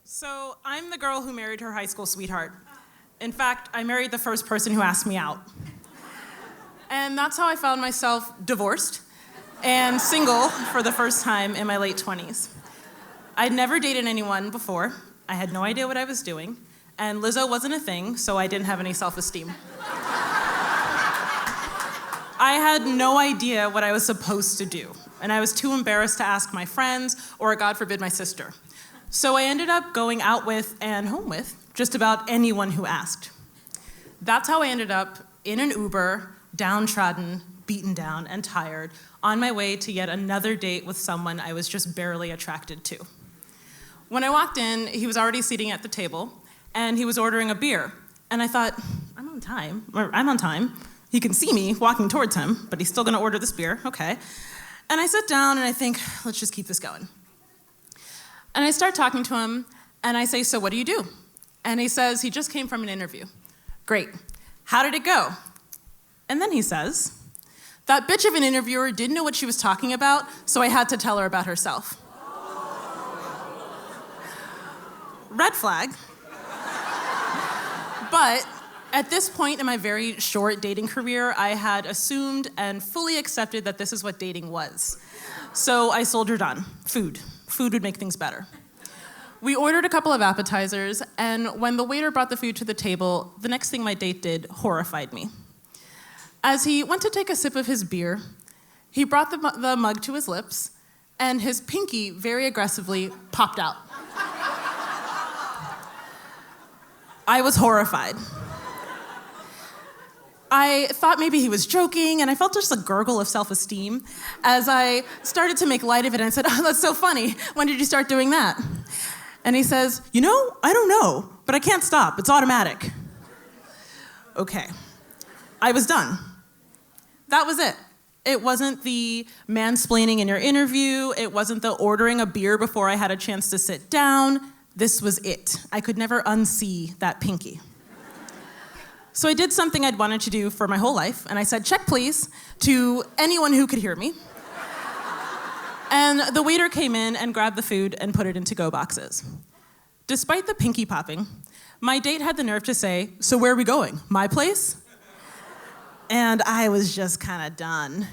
So I'm the girl who married her high school sweetheart. In fact, I married the first person who asked me out. And that's how I found myself divorced and single for the first time in my late 20s. I'd never dated anyone before. I had no idea what I was doing. And Lizzo wasn't a thing, so I didn't have any self-esteem. I had no idea what I was supposed to do, and I was too embarrassed to ask my friends or, God forbid, my sister. So I ended up going out with and home with just about anyone who asked. That's how I ended up in an Uber, downtrodden, beaten down, and tired, on my way to yet another date with someone I was just barely attracted to. When I walked in, he was already sitting at the table, and he was ordering a beer. And I thought, I'm on time. He can see me walking towards him, but he's still gonna order this beer, okay. And I sit down and I think, let's just keep this going. And I start talking to him, and I say, so what do you do? And he says, he just came from an interview. Great, how did it go? And then he says, that bitch of an interviewer didn't know what she was talking about, so I had to tell her about herself. Red flag. But at this point in my very short dating career, I had assumed and fully accepted that this is what dating was. So I soldiered on. Food. Food would make things better. We ordered a couple of appetizers, and when the waiter brought the food to the table, the next thing my date did horrified me. As he went to take a sip of his beer, he brought the mug to his lips, and his pinky very aggressively popped out. I was horrified. I thought maybe he was joking, and I felt just a gurgle of self-esteem as I started to make light of it, and I said, oh, that's so funny. When did you start doing that? And he says, I don't know, but I can't stop. It's automatic. Okay. I was done. That was it. It wasn't the mansplaining in your interview. It wasn't the ordering a beer before I had a chance to sit down. This was it. I could never unsee that pinky. So I did something I'd wanted to do for my whole life, and I said, check please, to anyone who could hear me. And the waiter came in and grabbed the food and put it into go boxes. Despite the pinky popping, my date had the nerve to say, so where are we going? My place? And I was just kind of done.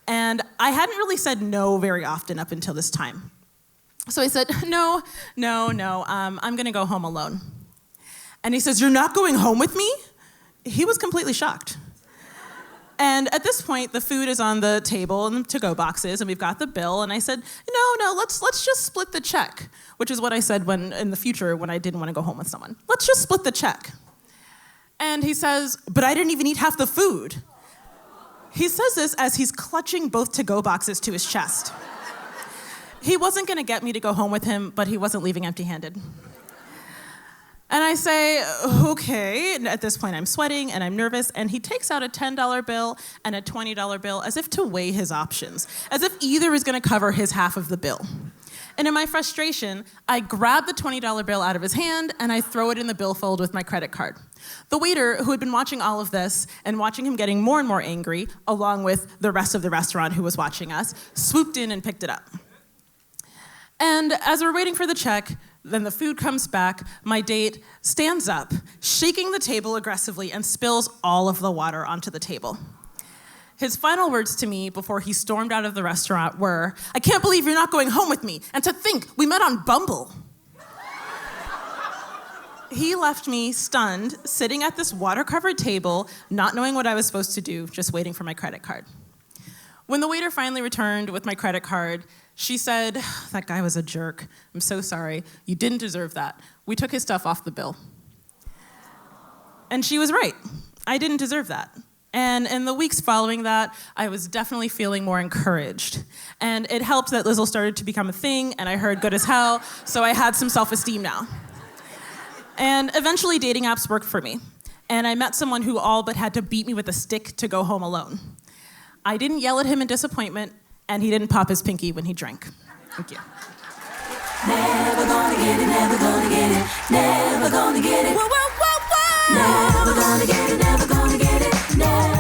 And I hadn't really said no very often up until this time. So I said, no, I'm gonna go home alone. And he says, you're not going home with me? He was completely shocked. And at this point, the food is on the table and the to-go boxes, and we've got the bill, and I said, no, let's just split the check, which is what I said in the future when I didn't want to go home with someone. Let's just split the check. And he says, but I didn't even eat half the food. He says this as he's clutching both to-go boxes to his chest. He wasn't gonna get me to go home with him, but he wasn't leaving empty-handed. And I say, okay, and at this point I'm sweating and I'm nervous, and he takes out a $10 bill and a $20 bill as if to weigh his options, as if either is gonna cover his half of the bill. And in my frustration, I grab the $20 bill out of his hand and I throw it in the billfold with my credit card. The waiter, who had been watching all of this and watching him getting more and more angry, along with the rest of the restaurant who was watching us, swooped in and picked it up. And as we're waiting for the check, then the food comes back, my date stands up, shaking the table aggressively, and spills all of the water onto the table. His final words to me before he stormed out of the restaurant were, I can't believe you're not going home with me, and to think, we met on Bumble. He left me stunned, sitting at this water-covered table, not knowing what I was supposed to do, just waiting for my credit card. When the waiter finally returned with my credit card, she said, that guy was a jerk. I'm so sorry. You didn't deserve that. We took his stuff off the bill. And she was right. I didn't deserve that. And in the weeks following that, I was definitely feeling more encouraged. And it helped that Lizzle started to become a thing, and I heard good as hell, so I had some self-esteem now. And eventually dating apps worked for me. And I met someone who all but had to beat me with a stick to go home alone. I didn't yell at him in disappointment, and he didn't pop his pinky when he drank. Thank you. Never gonna get it, never gonna get it, never gonna get it. Whoa, whoa, whoa, whoa! Never gonna get it, never gonna get it, never.